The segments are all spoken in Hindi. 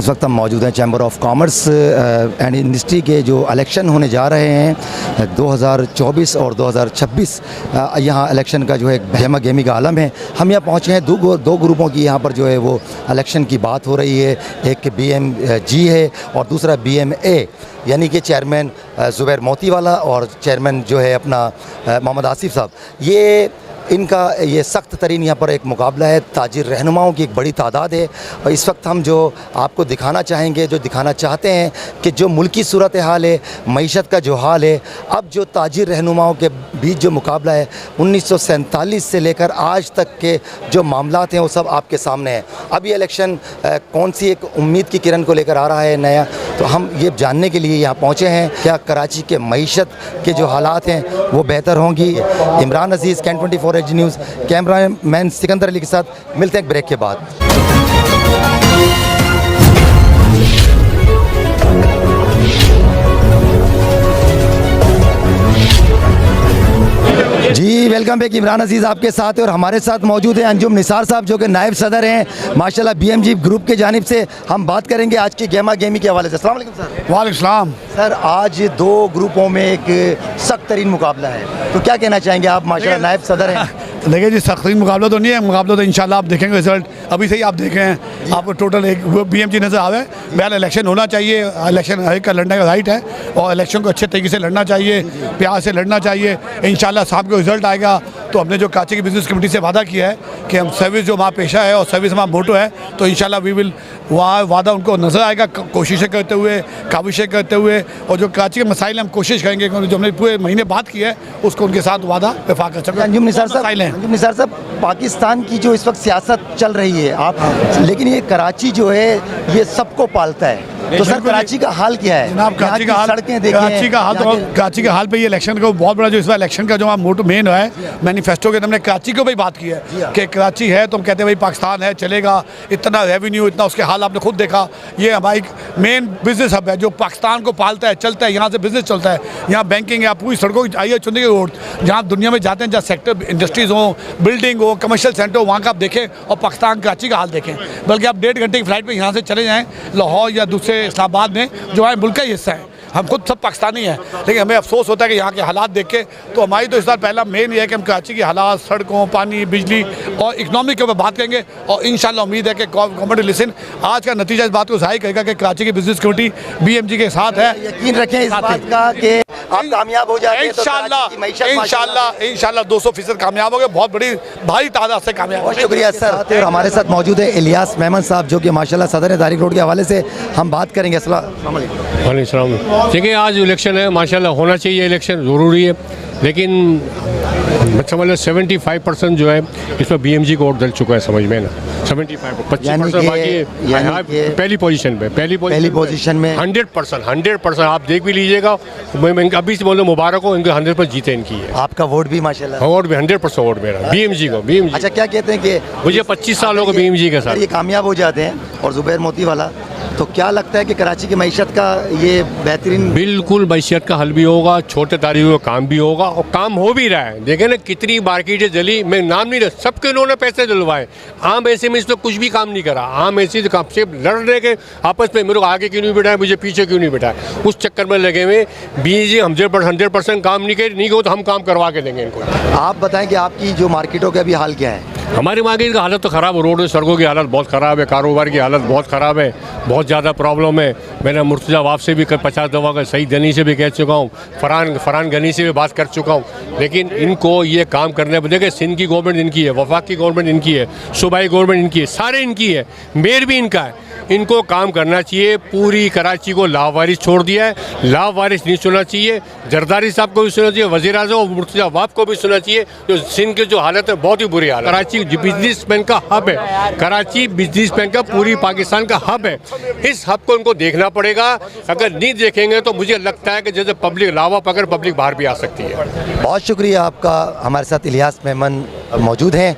इस वक्त हम मौजूद हैं chamber of commerce and industry के जो इलेक्शन होने जा रहे हैं 2024 और 2026। यहाँ इलेक्शन का जो है गहमा गहमी का आलम है। हम यहाँ पहुँचे हैं दो ग्रुपों की यहाँ पर जो है वो इलेक्शन की बात हो रही है। एक BMG है और दूसरा BMA यानी कि चेयरमैन ज़ुबैर मोतीवाला और चेयरमैन जो है अपना मोहम्मद आसिफ साहब। इनका ये सख्त तरीन यहाँ पर एक मुकाबला है। ताजिर रहनुमाओं की एक बड़ी तादाद है और इस वक्त हम जो आपको दिखाना चाहेंगे, जो दिखाना चाहते हैं कि जो मुल्की सूरत हाल है, मईशत का जो हाल है, अब जो ताजिर रहनुमाओं के बीच जो मुकाबला है 1947 से लेकर आज तक के जो मामलात हैं वो सब आपके सामने हैं। अब ये इलेक्शन कौन सी एक उम्मीद की किरण को लेकर आ रहा है नया, तो हम ये जानने के लिए यहाँ पहुँचे हैं। क्या कराची के मईशत के जो हालात हैं वो बेहतर होंगी? इमरान अजीज़, कैन 24 H news, camera man Sikandar Ali के साथ मिलते हैं एक ब्रेक के बाद। जी वेलकम बैक। इमरान अजीज़ आपके साथ है और हमारे साथ मौजूद है अंजुम निसार साहब जो कि नायब सदर हैं माशाल्लाह BMG ग्रुप के जानिब से। हम बात करेंगे आज की गहमा गहमी के हवाले से। अस्सलाम वालेकुम सर। वालेकुम सलाम। सर आज दो ग्रुपों में एक सख्त तरीन मुकाबला है, तो क्या कहना चाहेंगे आप? माशाल्लाह नायब सदर हैं। देखिए जी, सख्त तरीन मुकाबला तो नहीं है। मुकाबला तो इंशाल्लाह आप देखेंगे रिजल्ट अभी से ही आप देख रहे हैं। आपको टोटल एक BMG नज़र आवे। बहरहाल इलेक्शन होना चाहिए, इलेक्शन हर एक का लड़ने का राइट है और इलेक्शन को अच्छे तरीके से लड़ना चाहिए, प्यार से लड़ना चाहिए। इंशाल्लाह साहब को रिजल्ट आएगा। तो हमने जो कराची की बिज़नेस कमेटी से वादा किया है कि हम सर्विस जो हमारा पेशा है और सर्विस हमारा मोटो है, तो इंशाल्लाह वी विल वहाँ वादा उनको नज़र आएगा, कोशिशें करते हुए, काविशें करते हुए, और जो कराची के मसाइल हम कोशिश करेंगे जो हमने पूरे महीने बात की है उसको उनके साथ वादा वफाक कर सकें। अंजुम निसार साहब, पाकिस्तान की जो इस वक्त सियासत चल रही है आप, लेकिन ये कराची जो है ये सबको पालता है, तो सर कराची का हाल क्या है? जनाब कराची का हाल, सड़कें देखें, कराची का हाल पे ये इलेक्शन का बहुत बड़ा जो इस बार इलेक्शन का जो हमारा मोटो मेन है मैनिफेस्टो के, हमने कराची को भी बात की है कि कराची है तो हम कहते हैं भाई पाकिस्तान है चलेगा, इतना रेवेन्यू, इतना उसके हाल आपने खुद देखा। ये हमारी मेन बिजनेस हब है जो पाकिस्तान को पालता है, चलता है, यहाँ से बिजनेस चलता है। यहाँ बैंकिंग है, पूरी सड़कों की आइए चुनने की रोड, जहाँ दुनिया में जाते हैं, जहाँ सेक्टर इंडस्ट्रीज हो, बिल्डिंग हो, कमर्शियल सेंटर हो, वहाँ का आप देखें और पाकिस्तान कराची का हाल देखें। बल्कि आप 1.5 घंटे की फ्लाइट पर यहाँ से चले जाएँ लाहौर या दूसरे इस्लामाबाद में, जो हमारे मुल्क का हिस्सा है। हम खुद सब पाकिस्तानी हैं, लेकिन हमें अफसोस होता है कि यहाँ के हालात देख के। तो हमारी तो इस बार पहला मेन ये है कि हम कराची के हालात, सड़कों, पानी, बिजली और इकनॉमी के ऊपर बात करेंगे और इंशाल्लाह उम्मीद है कि गवर्नमेंट लिसन। आज का नतीजा इस बात को ज़ाहिर करेगा कि कराची की बिजनेस कमेटी BMG के साथ है। यकीन रखें इस बात का कि आप कामयाब हो जाएंगे, इंशाल्लाह 200% कामयाब हो गए, बहुत बड़ी भारी तादाद से कामयाब। बहुत शुक्रिया सर। और हमारे साथ मौजूद है इलियास मेमन साहब जो कि माशाल्लाह सदर है तारिक रोड के हवाले से हम बात करेंगे। अस्सलाम वालेकुम। देखिए आज इलेक्शन है, माशाल्लाह होना चाहिए, इलेक्शन ज़रूरी है, लेकिन समझ लो 75% जो है इस पर BMG को वोट डल चुका है, समझ में ना। 75% बाकी पहली पोजीशन पे, पहली पोजीशन में 100% आप देख भी लीजिएगा। मैं अभी से बोलूँ मुबारक हो, इनके 100% जीते इनकी है। आपका वोट भी माशाल्लाह? वोट भी 100% वोट मेरा BMG को। BMG अच्छा, क्या कहते हैं कि मुझे 25 साल हो गए BMG के साथ। ये कामयाब हो जाते हैं और ज़ुबैर मोतीवाला, तो क्या लगता है कि कराची की मईशत का ये बेहतरीन? बिल्कुल मईशत का हल भी होगा, छोटे तारीखों का काम भी होगा और काम हो भी रहा है। देखें ना कितनी मार्केटें जली, मैं नाम नहीं, सबके उन्होंने पैसे दिलवाए। आम ऐसे में इस पर कुछ भी काम नहीं करा। आम ऐसे से लड़ने के आपस में, मेरे को आगे क्यों नहीं बिठाया, मुझे पीछे क्यों नहीं बिठाया, उस चक्कर में लगे हुए। BMG 100% काम नहीं हो तो हम काम करवा के देंगे इनको। आप बताएं कि आपकी जो मार्केटों का अभी हाल क्या है? हमारी मार्केट का हालत तो ख़राब है, रोड सड़कों की हालत बहुत ख़राब है, कारोबार की हालत बहुत ख़राब है, बहुत ज़्यादा प्रॉब्लम है। मैंने मुर्तज़ा वाफ से भी 50 दफ़ा का, सईद गनी से भी कह चुका हूँ, फरहान गनी से भी बात कर चुका हूँ, लेकिन इनको ये काम करने पर देखिए सिंध की गवर्नमेंट इनकी है, वफाक की गवर्नमेंट इनकी है, सूबाई गवर्नमेंट इनकी है, सारे इनकी है, मेयर भी इनका है। इनको काम करना चाहिए। पूरी कराची को लावारिस छोड़ दिया है, लावारिस नहीं सुनना चाहिए। जरदारी साहब को भी सुनना चाहिए, वज़ीर आज़म और मुर्तज़ा वाफ को भी सुनना चाहिए। जो सिंध की जो हालत है बहुत ही बुरी हालत। कराची बिजनेसमैन का हब है, कराची बिजनेसमैन का पूरी पाकिस्तान का हब है। इस हब को इनको देखना पड़ेगा। अगर नहीं देखेंगे तो मुझे लगता है कि जैसे पब्लिक लावा पकड़ पब्लिक बाहर भी आ सकती है। बहुत शुक्रिया आपका। हमारे साथ इलियास मेमन मौजूद हैं।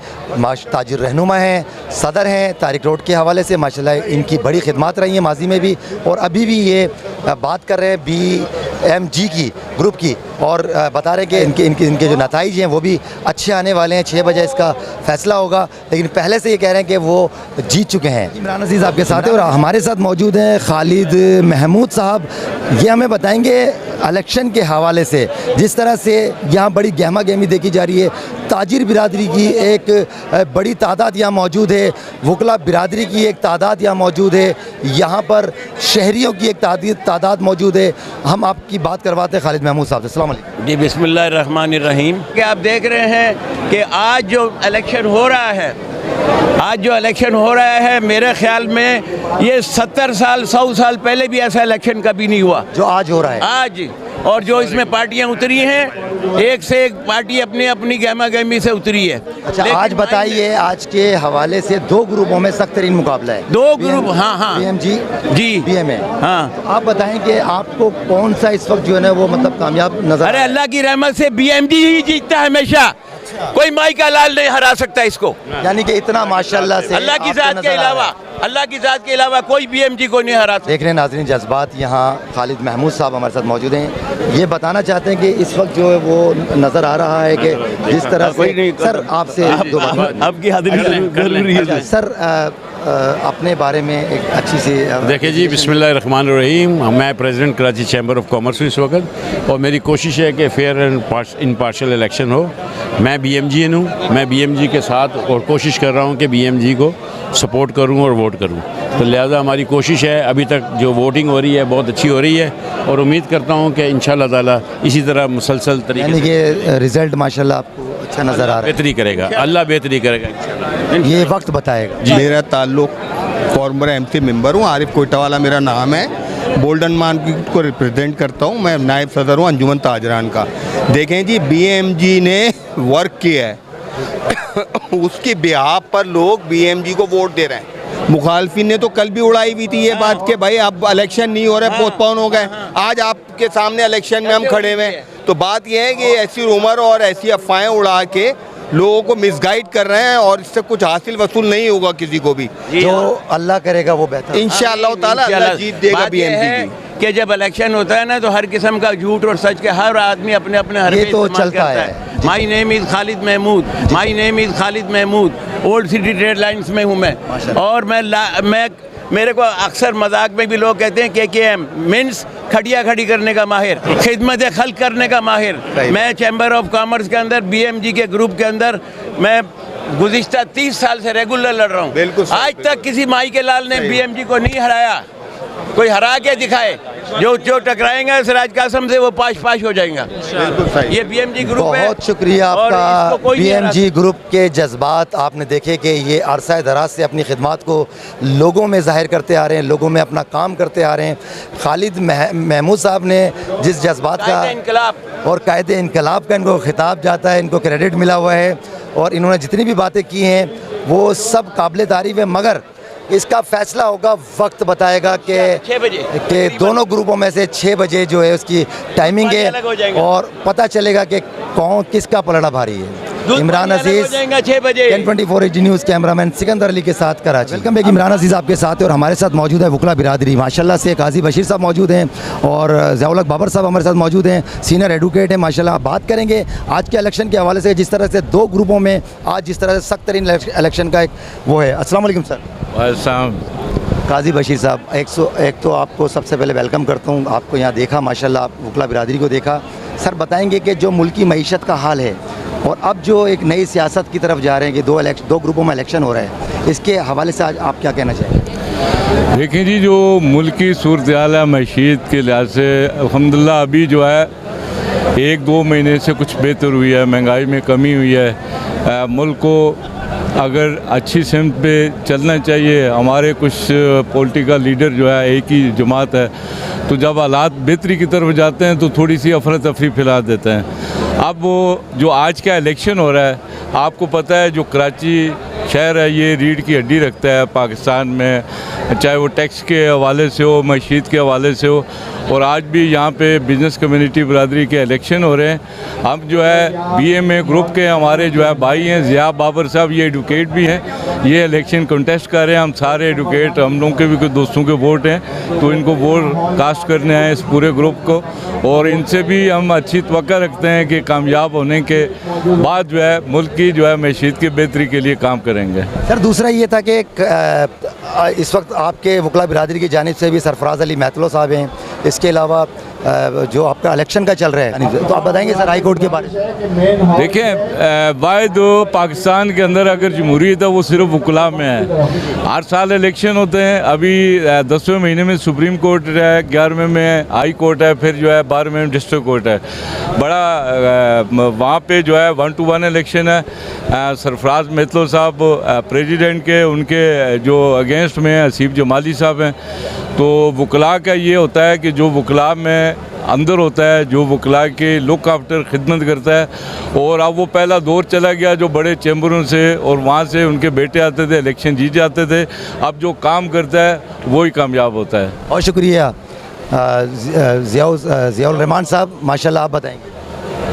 ताजिर रहनुमा हैं, सदर हैं तारिक रोड के हवाले से, माशाल्लाह इनकी बड़ी खिदमत रही हैं माजी में भी और अभी भी ये बात कर रहे हैं BMG की ग्रुप की और बता रहे हैं कि इनके जो नताइज हैं वो भी अच्छे आने वाले हैं। 6 बजे इसका फैसला होगा, लेकिन पहले से ये कह रहे हैं कि वो जीत चुके हैं। इमरान अजीज़ आपके साथ है और हमारे साथ मौजूद हैं खालिद महमूद साहब। ये हमें बताएंगे इलेक्शन के हवाले से जिस तरह से यहाँ बड़ी गहमा गहमी देखी जा रही है। ताजिर बिरादरी की एक बड़ी तादाद यहाँ मौजूद है, वकला बिरादरी की एक तादाद यहाँ मौजूद है, यहाँ पर शहरियों की एक तादाद मौजूद है। हम आपकी बात करवाते हैं खालिद महमूद साहब से। अस्सलाम वालेकुम। जी बिस्मिल्लाहिर्रहमानिर्रहीम। कि आप देख रहे हैं कि आज जो इलेक्शन हो रहा है मेरे ख्याल में ये 70 साल 100 साल पहले भी ऐसा इलेक्शन कभी नहीं हुआ जो आज हो रहा है आज। और जो इसमें पार्टियां उतरी हैं, एक से एक पार्टी अपनी अपनी गहमा गहमी से उतरी है। अच्छा, आज बताइए, आज के हवाले से 2 ग्रुपों में सख्त तरीन मुकाबला है। 2 ग्रुप, हाँ BMG जी BMA। हाँ, तो आप बताएं कि आपको कौन सा इस वक्त जो है ना वो मतलब कामयाब नजर? अरे अल्लाह की रहमत से BMG ही जीतता है हमेशा। कोई माई का लाल नहीं हरा सकता इसको। यानी कि इतना माशाल्लाह से अल्लाह की जात के अलावा कोई BMG को नहीं हरा सकता। देख रहे हैं नाज़रीन जज्बात। यहाँ खालिद महमूद साहब हमारे साथ मौजूद हैं। ये बताना चाहते हैं कि इस वक्त जो है वो नज़र आ रहा है कि जिस तरह से सर आपसे आपकी हाजिरी जरूरी है सर, अपने बारे में एक अच्छी सी देखिए जी, बिस्मिल्लाहिर्रहमानिर्रहीम। मैं president Karachi chamber of commerce हूँ इस वक्त और मेरी कोशिश है कि फेयर एंड इम्पार्शियल इलेक्शन हो। मैं BMGN हूँ, मैं BMG के साथ और कोशिश कर रहा हूँ कि BMG को सपोर्ट करूँ और वोट करूँ। तो लिहाजा हमारी कोशिश है, अभी तक जो वोटिंग हो रही है बहुत अच्छी हो रही है और उम्मीद करता हूँ कि इंशाअल्लाह ताला इसी तरह मुसलसल तरीके यानी कि रिज़ल्ट माशाल्लाह आपको अच्छा नज़र आ रहा है। बेहतरी करेगा, अल्लाह बेहतरी करेगा इंशाअल्लाह। ये वक्त बताएगा। मेरा ताल्लुक फॉर्मर MC मेंबर हूँ, आरिफ कोइटावाला मेरा नाम है। बोल्डन मार्केट को रिप्रेजेंट करता हूँ। मैं नायब सदर हूँ अंजुमन ताजरान का। देखें जी, BMG ने वर्क किया है उसके बिहाफ पर लोग BMG को वोट दे रहे हैं। मुखालफिन ने तो कल भी उड़ाई हुई थी ये बात कि भाई अब इलेक्शन नहीं हो रहा है, पोस्टपोन हो गए। आज आपके सामने इलेक्शन में हम खड़े हुए हैं। तो बात यह है कि ऐसी रूमर और ऐसी अफवाहें उड़ा के लोगों को मिसगाइड कर रहे हैं और इससे कुछ हासिल वसूल नहीं होगा किसी को भी। जो अल्लाह करेगा वो बेहतर। इंशाअल्लाह ताला अल्लाह जीत देगा BMG की। कि जब इलेक्शन होता है ना तो हर किस्म का झूठ और सच के हर आदमी अपने अपने हर ये तो चलता है। My name is Khalid Mahmood, old city trade lines में हूँ मैं। और मैं मेरे को अक्सर मजाक में भी लोग कहते हैं KKM मीन्स खड़िया खड़ी करने का माहिर, खिदमत खल्क करने का माहिर। मैं चैम्बर ऑफ कॉमर्स के अंदर BMG के ग्रुप के अंदर मैं गुज़िश्ता 30 साल से रेगुलर लड़ रहा हूँ। आज तक किसी माई के लाल ने BMG को नहीं हराया। कोई हरा के दिखाए, जो टकराएंगे सिराज कासम से वो पाश हो जाएगा। ये BMG ग्रुप है। बहुत शुक्रिया आपका। BMG ग्रुप के जज्बात आपने देखे कि ये अरसा दराज से अपनी खिदमत को लोगों में ज़ाहिर करते आ रहे हैं, लोगों में अपना काम करते आ रहे हैं। खालिद महमूद साहब ने जिस जज्बात का और कायदे इनकलाब का इनको खिताब जाता है, इनको क्रेडिट मिला हुआ है और इन्होंने जितनी भी बातें की हैं वो सब काबिल तारीफ़ है। मगर इसका फैसला होगा, वक्त बताएगा कि दोनों ग्रुपों में से 6 बजे जो है उसकी टाइमिंग है और पता चलेगा कि कौन किसका पलड़ा भारी है। इमरान अजीज़, 6 बजे। 1024 HD news cameraman Sikandar Ali के साथ कराची। Welcome back. इमरान अजीज़ आपके साथ है और हमारे साथ मौजूद है वकला बिरादरी माशाल्लाह से। काजी बशीर साहब मौजूद हैं और ज़ियाउल हक बाबर साहब हमारे साथ मौजूद हैं, सीनियर एडवोकेट हैं माशाल्लाह। बात करेंगे आज के इलेक्शन के हवाले से, जिस तरह से 2 ग्रुपों में आज जिस तरह से सख्त तरीन इलेक्शन का एक वो है। अस्सलाम वालेकुम सर। काजी बशीर साहब, एक तो आपको सबसे पहले वेलकम करता हूँ। आपको यहाँ देखा माशाल्लाह, आप वकला बिरादरी को देखा। सर बताएंगे कि जो मुल्की मईशत का हाल है और अब जो एक नई सियासत की तरफ जा रहे हैं कि 2 ग्रुपों में इलेक्शन हो रहा है, इसके हवाले से आज आप क्या कहना चाहेंगे? देखिए जी, जो मुल्क की सूरत हाल है मईशत के लिहाज से अल्हम्दुलिल्लाह अभी जो है 1-2 महीने से कुछ बेहतर हुई है, महंगाई में कमी हुई है। मुल्क को अगर अच्छी सिमत पे चलना चाहिए, हमारे कुछ पॉलिटिकल लीडर जो है एक ही जमात है, तो जब हालात बेहतरी की तरफ जाते हैं तो थोड़ी सी अफरा तफरी फैला देते हैं। अब वो जो आज का इलेक्शन हो रहा है, आपको पता है जो कराची शहर है ये रीढ़ की हड्डी रखता है पाकिस्तान में, चाहे वो टैक्स के हवाले से हो, मईशत के हवाले से हो। और आज भी यहाँ पे बिज़नेस कम्युनिटी बरादरी के इलेक्शन हो रहे हैं। हम जो है BMA ग्रुप के हमारे जो है भाई हैं ज़िया बाबर साहब, ये एडवोकेट भी हैं, ये इलेक्शन कंटेस्ट कर रहे हैं। हम सारे एडवोकेट, हम लोगों के भी कुछ दोस्तों के वोट हैं, तो इनको वोट कास्ट करने आए इस पूरे ग्रुप को। और इनसे भी हम अच्छी तवक्का रखते हैं कि कामयाब होने के बाद जो है मुल्क की जो है मईशत की बेहतरी के लिए काम करेंगे। सर दूसरा ये था कि इस वक्त आपके वकला बिरादरी की जानिब से भी सरफराज अली महतलो साहब हैं, इसके अलावा जो आपका इलेक्शन का चल रहा है, तो आप बताएंगे सर हाई कोर्ट के बारे में। देखें, वाहिद पाकिस्तान के अंदर अगर जमहूरियत है वो सिर्फ वकला में है। हर साल इलेक्शन होते हैं। अभी 10वें महीने में सुप्रीम कोर्ट है, 11वें में हाई कोर्ट है, फिर जो है 12वें में डिस्ट्रिक्ट कोर्ट है। बड़ा वहाँ पे जो है 1 to 1 इलेक्शन है। सरफराज महतलो साहब प्रेसिडेंट के, उनके जो अगेंस्ट में हसीब जमाली साहब हैं। तो वकला का ये होता है कि जो वकला में अंदर होता है, जो वकला के लुक आफ्टर खिदमत करता है। और अब वो पहला दौर चला गया जो बड़े चैम्बरों से और वहाँ से उनके बेटे आते थे, इलेक्शन जीत जाते थे। अब जो काम करता है वही कामयाब होता है। बहुत शुक्रिया ज़ियाउल रहमान साहब, माशाल्लाह आप बताएंगे।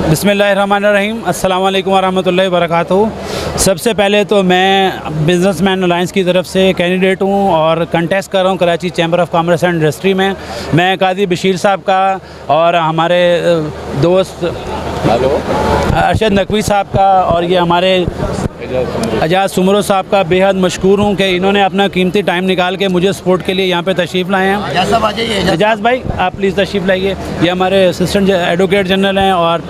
बिस्मिल्लाहिर्रहमानिर्रहीम, अस्सलाम वालेकुम वरहमतुल्लाहि वबरकातुहू। सबसे पहले तो मैं बिजनेसमैन अलायंस की तरफ से कैंडिडेट हूँ और कंटेस्ट कर रहा हूँ Karachi chamber of commerce and industry में। मैं काजी बशीर साहब का और हमारे दोस्त अरशद नकवी साहब का और ये हमारे एजाज सुमरो साहब का बेहद मशकूर हूँ कि इन्होंने अपना कीमती टाइम निकाल के मुझे सपोर्ट के लिए यहाँ पे तशरीफ़ लाए हैं। एजाज भाई आप प्लीज़ तशरीफ़ लाइए। ये हमारे असिस्टेंट एडवोकेट जनरल हैं और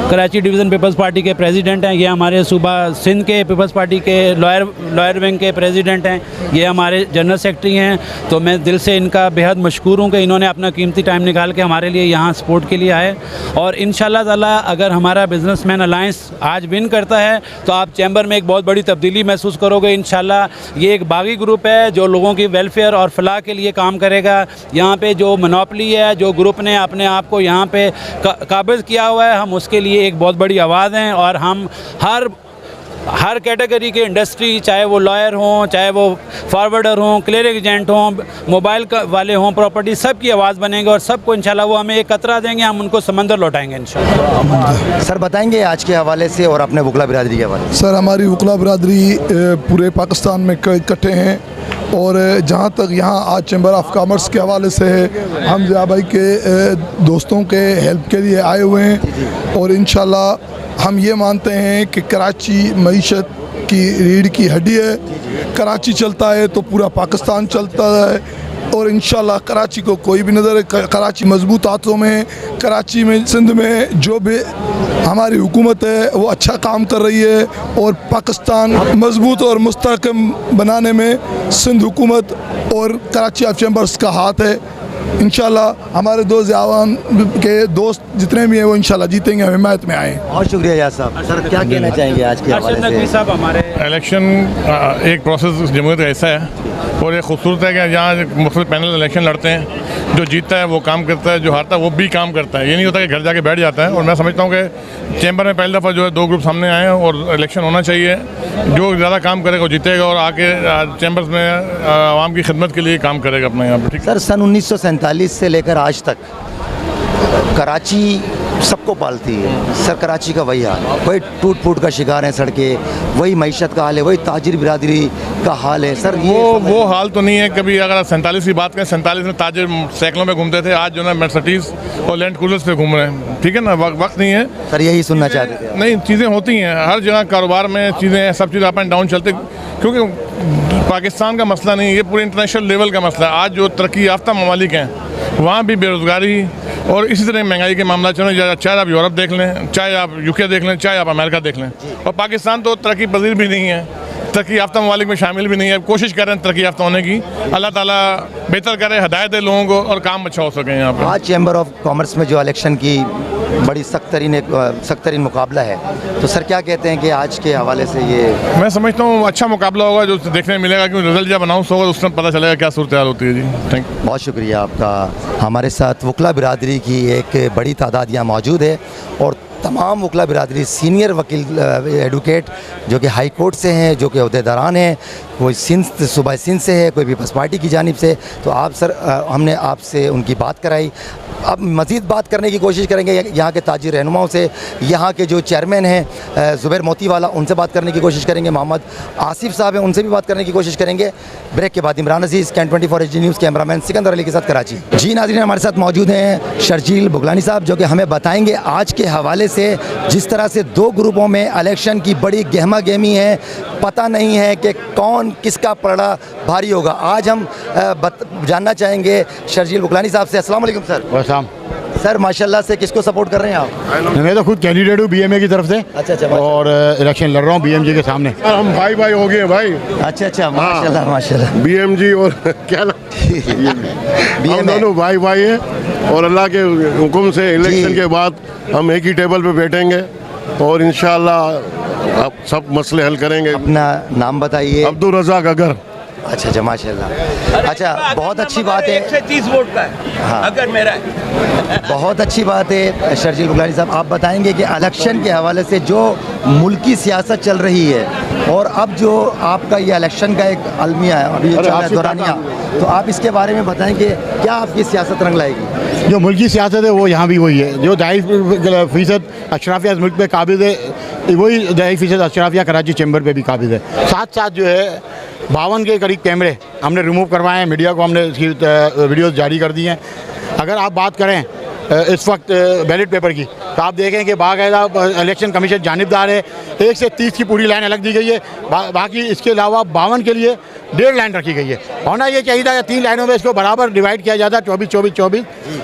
कराची डिवीज़न पीपल्स पार्टी के प्रेसिडेंट हैं। ये हमारे सूबा सिंध के पीपल्स पार्टी के लॉयर विंग के प्रेसिडेंट हैं। ये हमारे जनरल सेक्रेटरी हैं। तो मैं दिल से इनका बेहद मशकूर हूँ कि इन्होंने अपना कीमती टाइम निकाल के हमारे लिए यहाँ सपोर्ट के लिए आए। और इंशाअल्लाह ताला अगर हमारा बिजनेसमैन अलायंस आज विन करता है तो आप चैम्बर में एक बहुत बड़ी तब्दीली महसूस करोगे। इंशाल्लाह ये एक बागी ग्रुप है जो लोगों की वेलफेयर और फलाह के लिए काम करेगा। यहाँ पे जो मोनोपली है, जो ग्रुप ने अपने आप को यहाँ पे काबिज किया हुआ है, हम उसके लिए एक बहुत बड़ी आवाज़ हैं। और हम हर कैटेगरी के इंडस्ट्री, चाहे वो लॉयर हों, चाहे वो फॉरवर्डर हों, क्लियरिंग एजेंट हों, मोबाइल वाले हों, प्रॉपर्टी, सब की आवाज़ बनेंगे और सबको इंशाल्लाह वो हमें एक कतरा देंगे, हम उनको समंदर लौटाएंगे इंशाल्लाह। सर बताएंगे आज के हवाले से और अपने वकला बिरादरी के हवाले से। सर हमारी वकला बिरादरी पूरे पाकिस्तान में इकट्ठे हैं और जहाँ तक यहाँ आज चैम्बर ऑफ कॉमर्स के हवाले से है, हम ज़िया भाई के दोस्तों के हेल्प के लिए आए हुए हैं। और इंशाल्लाह हम ये मानते हैं कि कराची मईशत की रीढ़ की हड्डी है। कराची चलता है तो पूरा पाकिस्तान चलता है। और इंशाल्लाह कराची को कोई भी नज़र, कराची मजबूत हाथों में है। कराची में, सिंध में जो भी हमारी हुकूमत है वो अच्छा काम कर रही है और पाकिस्तान मजबूत और मुस्तहकम बनाने में सिंध हुकूमत और कराची ऑफ चैम्बर्स का हाथ है। इंशाल्लाह हमारे दो जवान के दोस्त जितने भी हैं वो इंशाल्लाह जीतेंगे, हम हिमायत में आए। बहुत शुक्रिया यार साहब। सर क्या कहना चाहेंगे आज के हवाले से? हमारे इलेक्शन एक प्रोसेस जमहूरियत का हिस्सा है और ये खूबसूरत है कि यहाँ मुख्तलिफ पैनल इलेक्शन लड़ते हैं। जो जीतता है वो काम करता है, जो हारता है वो भी काम करता है। ये नहीं होता कि घर जाके बैठ जाता है। और मैं समझता हूँ कि चैम्बर में पहली दफ़ा जो है 2 ग्रुप सामने आए हैं और इलेक्शन होना चाहिए। जो ज़्यादा काम करेगा वो जीतेगा और आके चैम्बर्स में आवाम की खिदमत के लिए काम करेगा अपने यहाँ पर। ठीक सर सन 1947 से लेकर आज तक कराची सबको पालती है। सर कराची का वही हाल, वही टूट फूट का शिकार है सड़कें, वही मईशत का हाल है, वही ताजिर बिरादरी का हाल है। सर वो हाल तो नहीं है। कभी अगर 47 की बात करें, 47 में ताजिर साइकिलों में घूमते थे, आज जो है मर्सिडीज और लैंड क्रूजर्स पे घूम रहे हैं। ठीक है ना, वक्त नहीं है। सर यही सुनना चाहते थे। नहीं, चीज़ें होती हैं हर जगह, कारोबार में चीज़ें, सब चीज़ अप एंड डाउन चलते, क्योंकि पाकिस्तान का मसला नहीं है, ये पूरे इंटरनेशनल लेवल का मसला है। आज जो तरक्की याफ्ता ममालिक हैं वहाँ भी बेरोज़गारी और इसी तरह महंगाई के मामला चल रहे हैं। चाहे आप यूरोप देख लें, चाहे आप UK देख लें, चाहे आप अमेरिका देख लें। और पाकिस्तान तो तरक्की पजीर भी नहीं है, तरक्की याफ्ता ममालिक में शामिल भी नहीं है। कोशिश कर रहे हैं तरक्की याफ्ता होने की। अल्लाह ताला बेहतर करे, हदायत दे लोगों को और काम अच्छा हो सके यहाँ पर। आज चैम्बर ऑफ कॉमर्स में जो इलेक्शन की बड़ी सख्त तरीन मुकाबला है, तो सर क्या कहते हैं कि आज के हवाले से ये? मैं समझता हूँ अच्छा मुकाबला होगा, जो देखने मिलेगा, क्योंकि रिजल्ट जब अनाउंस होगा उसमें पता चलेगा क्या सूरत हाल होती है। जी थैंक यू। बहुत शुक्रिया आपका। हमारे साथ वकला बिरादरी की एक बड़ी तादाद यहाँ मौजूद है और तमाम वकला बिरादरी, सीनियर वकील एडवोकेट जो कि हाई कोर्ट से हैं, जो कि अहदेदारान हैं, कोई सिंध सूबा सिंध से है, कोई पीपल्स पार्टी की जानिब से। तो आप सर, हमने आपसे उनकी बात कराई। अब मज़ीद बात करने की कोशिश करेंगे यहाँ के ताजिर रहनुमाओं से, यहाँ के जो चेयरमैन हैं ज़ुबैर मोतीवाला, उनसे बात करने की कोशिश करेंगे। मोहम्मद आसिफ साहब हैं, उनसे भी बात करने की कोशिश करेंगे। ब्रेक के बाद इमरान अजीज़, कैन 24 HD news cameraman Sikandar Ali के साथ कराची। जी नाज़रीन, हमारे साथ मौजूद हैं शर्जील बुगलानी साहब, जो कि हमें बताएंगे आज के हवाले से जिस तरह से दो ग्रुपों में इलेक्शन की बड़ी गहमा गहमी है, पता नहीं है कि कौन किसका पलड़ा भारी होगा। आज हम जानना चाहेंगे शर्जील बुगलानी साहब से। अस्सलाम वालेकुम सर। सर माशाल्लाह से किसको सपोर्ट कर रहे हैं आप? मैं तो खुद कैंडिडेट हूँ BMA की तरफ से। अच्छा, और इलेक्शन लड़ रहा हूँ BMG के सामने। हम भाई भाई हो गए भाई। अच्छा, माशाल्लाह माशाल्लाह। BMG और क्या ना हम दोनों भाई भाई हैं और अल्लाह के हुक्म से इलेक्शन के बाद हम एक ही टेबल पे बैठेंगे और इंशाल्लाह आप सब मसले हल करेंगे। अपना नाम बताइए। अब्दुल रज़ाक अगर। अच्छा, माशाल्लाह। अच्छा, बहुत अच्छी बात है। 130 वोट का है। हाँ, अगर मेरा है। बहुत अच्छी बात है। शर्जील बुगलानी साहब, आप बताएंगे कि इलेक्शन के हवाले से जो मुल्की सियासत चल रही है और अब जो आपका ये इलेक्शन का एक अलमिया है, अभी ये चल रहा है दौरानिया, तो आप इसके बारे में बताएंगे क्या आपकी सियासत रंग लाएगी? जो मुल्की सियासत है वो यहाँ भी वही है। जो 2.5% अशराफिया मुल्क पे काबिज है, वही 2.5% अशराफिया कराची चैम्बर पे भी काबिज है। साथ साथ जो है 52 के करीब कैमरे हमने रिमूव करवाए हैं, मीडिया को हमने इसकी वीडियोस जारी कर दी हैं। अगर आप बात करें इस वक्त बैलेट पेपर की, तो आप देखें कि बाकायदा इलेक्शन कमीशन जानिबदार है। 1 से 30 की पूरी लाइन अलग दी गई है, बाकी इसके अलावा 52 के लिए 1.5 लाइन रखी गई है। होना ये चाहिए था कि 3 लाइनों में इसको बराबर डिवाइड किया जाता, 24-24-24,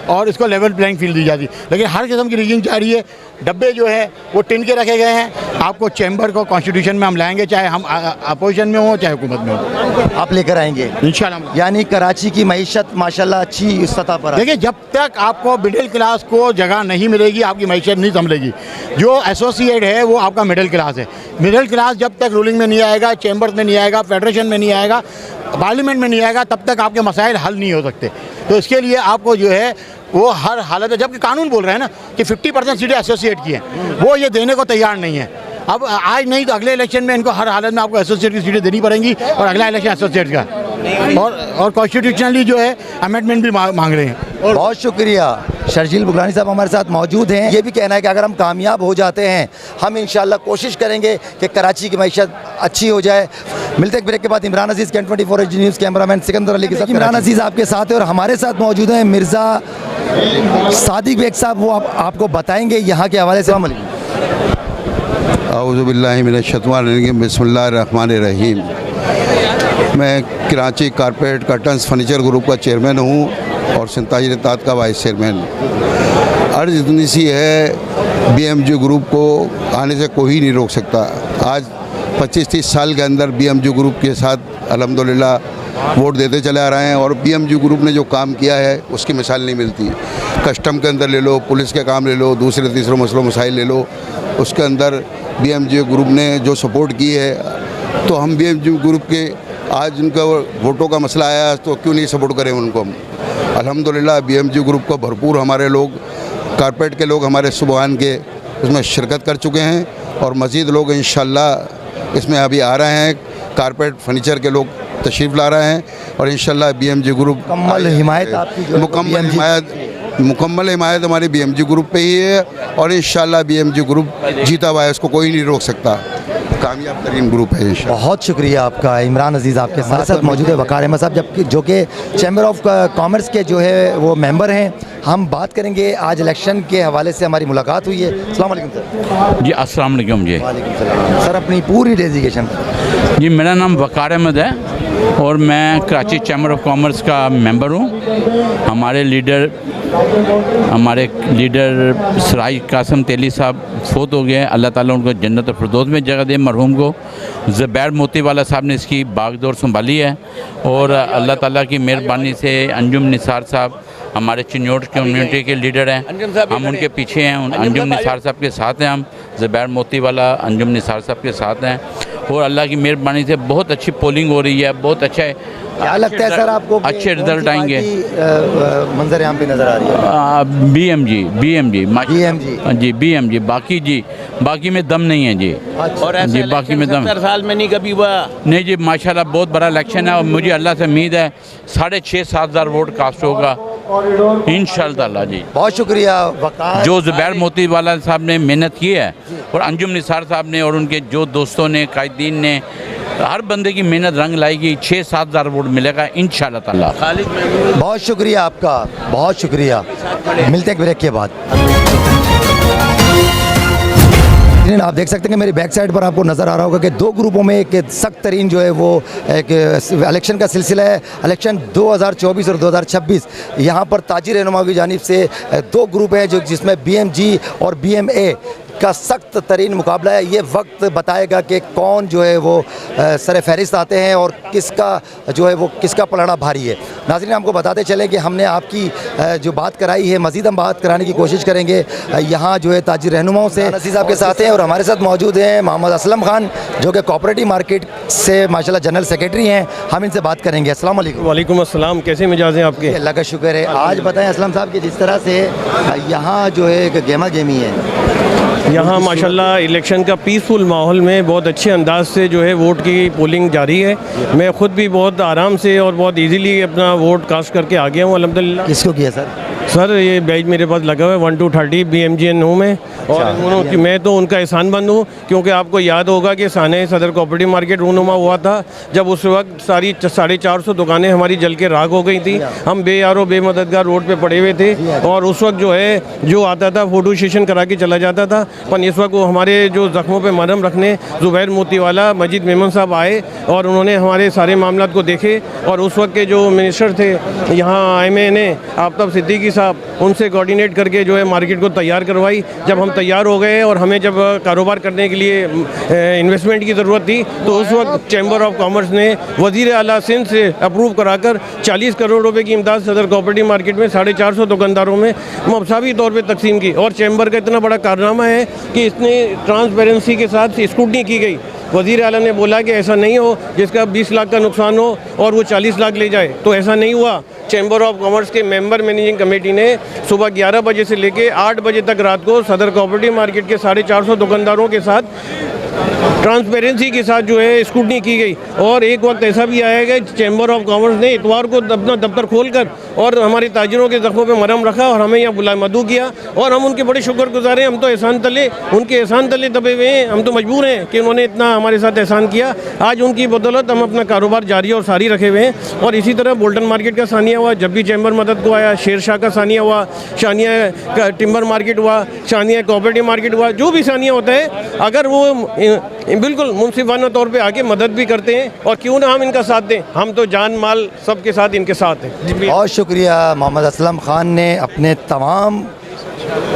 और इसको लेवल प्लेइंग फील्ड दी जाती। लेकिन हर किस्म की रिगिंग जारी है। डब्बे जो है वो टिन के रखे गए हैं। आपको चैम्बर को कॉन्स्टिट्यूशन में हम लाएंगे, चाहे हम अपोजिशन में हो चाहे हुकूमत में हो, आप लेकर आएंगे इंशाल्लाह। यानी कराची की मईशत माशाल्लाह अच्छी सतह पर है। देखिए, जब तक आपको मिडिल क्लास को जगह नहीं मिलेगी, आपकी मईशत नहीं संभलेगी। जो एसोसिएट है वो आपका मिडिल क्लास है। मिडिल क्लास जब तक रूलिंग में नहीं आएगा, चैम्बर में नहीं आएगा, फेडरेशन में नहीं आएगा, पार्लियामेंट में नहीं आएगा, तब तक आपके मसाइल हल नहीं हो सकते। तो इसके लिए आपको जो है वो हर हालत में, जबकि कानून बोल रहे हैं ना कि 50% सीटें एसोसिएट की हैं, वो ये देने को तैयार नहीं है। अब आज नहीं तो अगले इलेक्शन में इनको हर हालत में आपको एसोसिएट की सीटें देनी पड़ेंगी, और अगला इलेक्शन एसोसिएट का, और कॉन्स्टिट्यूशनली जो है अमेंडमेंट भी मांग रहे हैं। बहुत शुक्रिया। शर्जील बुगलानी साहब हमारे साथ मौजूद हैं। ये भी कहना है कि अगर हम कामयाब हो जाते हैं, हम इंशाल्लाह कोशिश करेंगे कि कराची की मईशत अच्छी हो जाए। मिलते एक ब्रेक के बाद इमरान अजीज़, कैन 24 HD news cameraman Sikandar Ali के साथ। इमरान अजीज़ आपके साथ है और हमारे साथ मौजूद हैं मिर्ज़ा सादिक बेग साहब। वो आपको बताएंगे यहाँ के हवाले से। औज़ुबिल्लाहि मिनश्शैतानिर्रजीम, बिस्मिल्लाहिर्रहमानिर्रहीम। मैं Karachi carpet curtains furniture group का चेयरमैन हूँ और सिंताजिर इत्तेहाद का वाइस चेयरमैन। अर्ज़ इतनी सी है, BMG ग्रुप को आने से कोई नहीं रोक सकता। आज 25-30 साल के अंदर BMG ग्रुप के साथ अल्हम्दुलिल्लाह वोट देते चले आ रहे हैं, और BMG ग्रुप ने जो काम किया है उसकी मिसाल नहीं मिलती। कस्टम के अंदर ले लो, पुलिस के काम ले लो, दूसरे तीसरे मसलों मसाइल ले लो, उसके अंदर BMG ग्रुप ने जो सपोर्ट की है, तो हम BMG ग्रुप के आज उनका वोटों का मसला आया तो क्यों नहीं सपोर्ट करें उनको हम। अल्हम्दुलिल्लाह BMG ग्रुप को भरपूर हमारे लोग, कारपेट के लोग हमारे सुबहान के उसमें शिरकत कर चुके हैं, और मज़ीद लोग इंशाल्लाह इसमें अभी आ रहे हैं। कारपेट फर्नीचर के लोग तशरीफ़ ला रहे हैं, और इंशाल्लाह BMG ग्रुप मुकम्मल हिमायत आपकी, मुकम्मल हिमायत हमारी BMG ग्रुप पे ही है, और इंशाल्लाह BMG ग्रुप जीता हुआ है, उसको कोई नहीं रोक सकता। कामयाब तरीन ग्रुप है इंशाल्लाह। बहुत शुक्रिया आपका। इमरान अजीज़ आपके साथ मौजूद है वकार अहमद साहब, जबकि जो कि चैम्बर ऑफ कॉमर्स के जो है वो मेंबर हैं। हम बात करेंगे, आज इलेक्शन के हवाले से हमारी मुलाकात हुई है। अस्सलाम वालेकुम सर। जी अस्सलाम वालेकुम जी। वालेकुम सलाम सर, अपनी पूरी डेजिग्नेशन। जी मेरा नाम वकार अहमद है और मैं कराची चैम्बर ऑफ कॉमर्स का मेंबर हूँ। हमारे लीडर सराय कासिम तेली साहब फोत हो गए, अल्लाह ताला उनको जन्नत और फिरदौस में जगह दे। मरहूम को ज़ुबैर मोतीवाला साहब ने इसकी बागडोर संभाली है, और अल्लाह ताला की मेहरबानी से अंजुम निसार साहब हमारे चिन्योट कम्युनिटी के लीडर हैं, हम उनके पीछे हैं। अंजुम निसार साहब के साथ हैं, हम ज़ुबैर मोतीवाला अंजुम निसार साहब के साथ हैं, और अल्लाह की मेहरबानी से बहुत अच्छी पोलिंग हो रही है, बहुत अच्छा है। क्या लगता है सर आपको कि अच्छे कौन रिजल्ट सी आएंगे? पार्टी, मंजर यहाँ पे नजर आ रही है? BMG BMG। बाकी में दम नहीं है जी। और ऐसा जी, बाकी में दम 70 साल में नहीं कभी हुआ। नहीं जी, माशाल्लाह बहुत बड़ा इलेक्शन है और मुझे अल्लाह से उम्मीद है 6,500-7 हज़ार वोट कास्ट होगा इंशाअल्लाह जी। बहुत शुक्रिया वकार। जो ज़ुबैर मोती वाला साहब ने मेहनत की है और अंजुम निसार साहब ने और उनके जो दोस्तों ने, कायदीन ने, हर बंदे की मेहनत रंग लाएगी। 6-7 हज़ार वोट मिलेगा इंशाअल्लाह ताला। बहुत शुक्रिया आपका, बहुत शुक्रिया। मिलते हैं ब्रेक के बाद। आप देख सकते हैं कि मेरी बैक साइड पर आपको नज़र आ रहा होगा कि दो ग्रुपों में एक सख्त तरीन जो है वो एक इलेक्शन का सिलसिला है। इलेक्शन 2024 और 2026 यहाँ पर ताजी रहनुमा की जानिब से दो ग्रुप हैं जिसमें BMG और BMA का सख्त तरीन मुकाबला है। ये वक्त बताएगा कि कौन जो है वो सर फहरिस्त आते हैं और किसका जो है वो किसका पलड़ा भारी है। नाज़रीन, आपको बताते चले कि हमने आपकी जो बात कराई है मज़ीद हम बात कराने की कोशिश करेंगे यहाँ जो है ताजी रहनुमाओं से। नसीर साहब के साथ हैं और हमारे साथ मौजूद हैं मोहम्मद असलम खान जो कि कोऑपरेटिव मार्केट से माशाल्लाह जनरल सेक्रेटरी हैं। हम इनसे बात करेंगे। अस्सलाम वालेकुम। वालेकुम अस्सलाम। कैसे मिजाज हैं आपके? अल्लाह का शुक्र है। आज बताएं असलम साहब कि जिस तरह से यहाँ जो है एक गेमा गेमी है, यहाँ माशाल्लाह इलेक्शन का पीसफुल माहौल में बहुत अच्छे अंदाज से जो है वोट की पोलिंग जारी है। मैं ख़ुद भी बहुत आराम से और बहुत इजीली अपना वोट कास्ट करके आ गया हूँ अल्हम्दुलिल्लाह। किसको किया सर? सर ये बैच मेरे पास लगा हुआ है 1 to 30 BMG हूँ मैं, और मैं तो उनका एहसान बंद हूँ क्योंकि आपको याद होगा कि साने सदर कोऑपरेटिव मार्केट रूनुमा हुआ था जब उस वक्त सारी 450 दुकानें हमारी जल के राख हो गई थी। हम बेयारो बेमददगार रोड पे पड़े हुए थे और उस वक्त जो है जो आता था फ़ोटो सेशन करा के चला जाता था। पर इस वक्त वो हमारे जो ज़ख्मों पे मरहम रखने ज़ुबैर मोतीवाला मजीद मेमन साहब आए और उन्होंने हमारे सारे मामला को देखे और उस वक्त के जो मिनिस्टर थे यहाँ IMA ने आफ्ताब सिद्दीकी साहब, उनसे कोऑर्डिनेट करके जो है मार्केट को तैयार करवाई। जब हम तैयार हो गए और हमें जब कारोबार करने के लिए इन्वेस्टमेंट की ज़रूरत थी तो उस वक्त चैम्बर ऑफ कॉमर्स ने वज़ीर आला सिंध से अप्रूव कराकर 40 करोड़ रुपए की इमदाद सदर कोऑपरेटिव मार्केट में 450 दुकानदारों में मफसावी तौर पर तकसीम की। और चैम्बर का इतना बड़ा कारनामा है कि इसने ट्रांसपेरेंसी के साथ स्क्रूटनी की गई। वज़ीर आला ने बोला कि ऐसा नहीं हो जिसका 20 लाख का नुकसान हो और वो 40 लाख ले जाए, तो ऐसा नहीं हुआ। चैम्बर ऑफ कॉमर्स के मेंबर मैनेजिंग कमेटी ने सुबह 11 बजे से लेके 8 बजे तक रात को सदर कोऑपरेटिव मार्केट के 450 दुकानदारों के साथ ट्रांसपेरेंसी के साथ जो है स्क्रूटनी की गई। और एक वक्त ऐसा भी आया कि चैम्बर ऑफ कॉमर्स ने इतवार को अपना दफ्तर खोलकर और हमारे ताजिरों के ज़ख्मों पे मरहम रखा और हमें यहाँ बुला मदू किया और हम उनके बड़े शुक्रगुजार हैं। हम तो एहसान तले उनके एहसान तले दबे हुए हैं, हम तो मजबूर हैं कि उन्होंने इतना हमारे साथ एहसान किया। आज उनकी बदौलत हम अपना कारोबार जारी और सारी रखे हुए हैं। और इसी तरह बोल्टन मार्केट का सानिया हुआ, जब भी चैम्बर मदद को आया, शेर शाह का सानिया हुआ, शानिया का टिम्बर मार्केट हुआ, शानिया कोऑपरेटिव मार्केट हुआ, जो भी सानिया होता है अगर वो बिल्कुल मुनसिफाना तौर पे आके मदद भी करते हैं और क्यों ना हम इनका साथ दें, हम तो जान माल सबके साथ इनके साथ हैं। बहुत शुक्रिया। मोहम्मद असलम खान ने अपने तमाम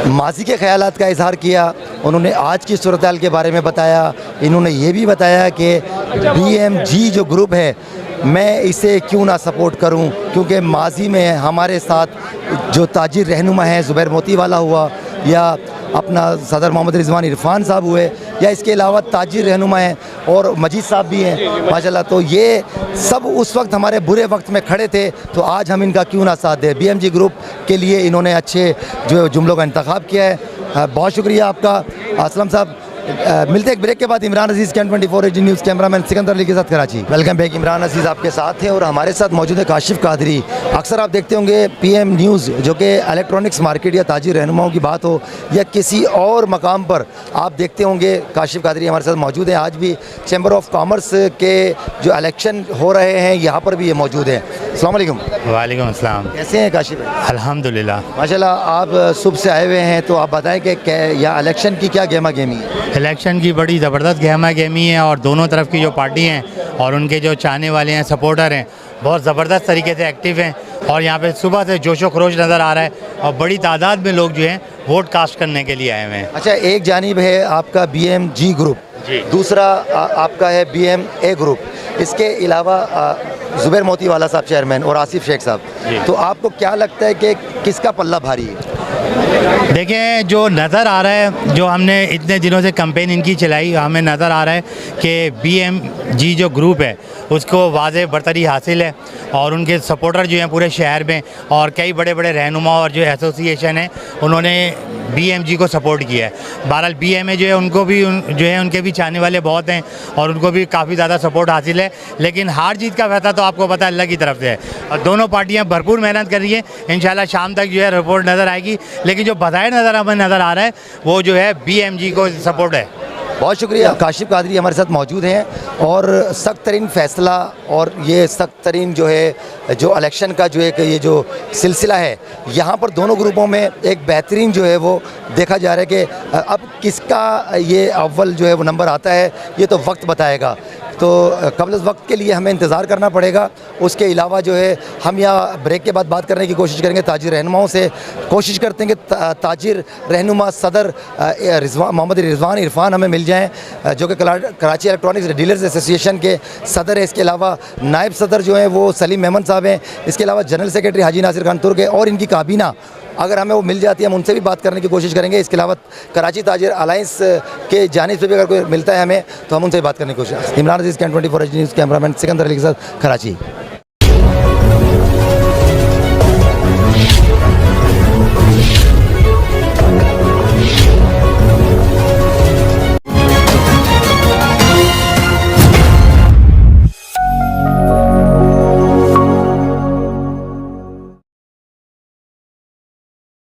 माजी के ख़यालात का इजहार किया। उन्होंने आज की सूरत हाल के बारे में बताया। इन्होंने ये भी बताया कि BMG जो ग्रुप है मैं इसे क्यों ना सपोर्ट करूं, क्योंकि माजी में हमारे साथ जो ताजिर रहनुमा है ज़ुबैर मोतीवाला हुआ या अपना सदर मोहम्मद रिजवान इरफान साहब हुए या इसके अलावा ताजिर रहनुमा हैं और मजीद साहब भी हैं माशाल्लाह। तो ये सब उस वक्त हमारे बुरे वक्त में खड़े थे, तो आज हम इनका क्यों ना साथ दें। BMG ग्रुप के लिए इन्होंने अच्छे जो जुमलों का इंतखाब किया है। बहुत शुक्रिया आपका असलम साहब। मिलते एक ब्रेक के बाद। इमरान अजीज़ कैन 24 HD news cameraman Sikandar Ali के साथ कराची। Welcome back. इमरान अजीज़ आपके साथ हैं और हमारे साथ मौजूद है काशिफ कादरी। अक्सर आप देखते होंगे PM न्यूज़ जो कि इलेक्ट्रॉनिक्स मार्केट या ताजिर रहनुमाओं की बात हो या किसी और मकाम पर आप देखते होंगे काशिफ कादरी हमारे साथ मौजूद हैं। आज भी चैम्बर ऑफ कॉमर्स के जो इलेक्शन हो रहे हैं यहाँ पर भी ये मौजूद हैं। अस्सलाम वालेकुम। वालेकुम अस्सलाम। कैसे हैं काशिफ भाई? अल्हम्दुलिल्लाह माशाल्लाह। आप सुबह से आए हुए हैं, तो आप बताएं कि यहाँ इलेक्शन की क्या गेमा गेमी है? इलेक्शन की बड़ी ज़बरदस्त गहमा गहमी है और दोनों तरफ की जो पार्टी हैं और उनके जो चाहने वाले हैं, सपोर्टर हैं, बहुत ज़बरदस्त तरीके से एक्टिव हैं और यहाँ पे सुबह से जोशो खरोश नज़र आ रहा है और बड़ी तादाद में लोग जो हैं वोट कास्ट करने के लिए आए हुए हैं। अच्छा, एक जानिब है आपका BMG ग्रुप, दूसरा आपका है BMA ग्रुप, इसके अलावा ज़ुबैर मोतीवाला साहब चेयरमैन और आसिफ शेख साहब, तो आपको क्या लगता है कि किसका पल्ला भारी है? देखिए जो नज़र आ रहा है, जो हमने इतने दिनों से कैंपेन इनकी चलाई, हमें नज़र आ रहा है कि BMG जो ग्रुप है उसको वाज़े बरतरी हासिल है और उनके सपोर्टर जो हैं पूरे शहर में और कई बड़े बड़े रहनुमा और जो एसोसिएशन है उन्होंने BMG को सपोर्ट किया है। बहरहाल BMA जो है उनको भी जो है उनके भी चाहने वाले बहुत हैं और उनको भी काफ़ी ज़्यादा सपोर्ट हासिल है, लेकिन हार जीत का फैसला तो आपको पता है अल्लाह की तरफ से है और दोनों पार्टियाँ भरपूर मेहनत कर रही हैं। इंशाल्लाह शाम तक जो है रिपोर्ट नज़र आएगी, लेकिन जो बाज़ाहिर हमें नज़र आ रहा है वो जो है BMG को सपोर्ट है। बहुत शुक्रिया। काशिफ कादरी हमारे साथ मौजूद हैं और सख्त तरीन फ़ैसला और ये सख्त तरीन जो है जो इलेक्शन का जो एक ये जो सिलसिला है यहाँ पर दोनों ग्रुपों में एक बेहतरीन जो है वो देखा जा रहा है कि अब किसका ये अव्वल जो है वो नंबर आता है ये तो वक्त बताएगा। तो कबल इस वक्त के लिए हमें इंतज़ार करना पड़ेगा। उसके अलावा जो है हम यहाँ ब्रेक के बाद बात करने की कोशिश करेंगे ताजिर रहनुमाओं से। कोशिश करते हैं कि ताजिर रहनुमा सदर मोहम्मद रिजवान इरफान हमें मिल जाएं जो कि कराची इलेक्ट्रॉनिक्स डीलर्स एसोसिएशन के सदर है। इसके अलावा नायब सदर जो हैं वो सलीम मेमन साहब हैं। इसके अलावा जनरल सेक्रेटरी हाजी नासिर खान तुर्क है और इनकी काबीना अगर हमें वो मिल जाती है हम उनसे भी बात करने की कोशिश करेंगे। इसके अलावा कराची ताजिर अलायंस के जानिब से भी अगर कोई मिलता है हमें तो हम उनसे भी बात करने की कोशिश। इमरान अजीज़, Can 24 news cameraman Sikandar Ali के साथ, कराची।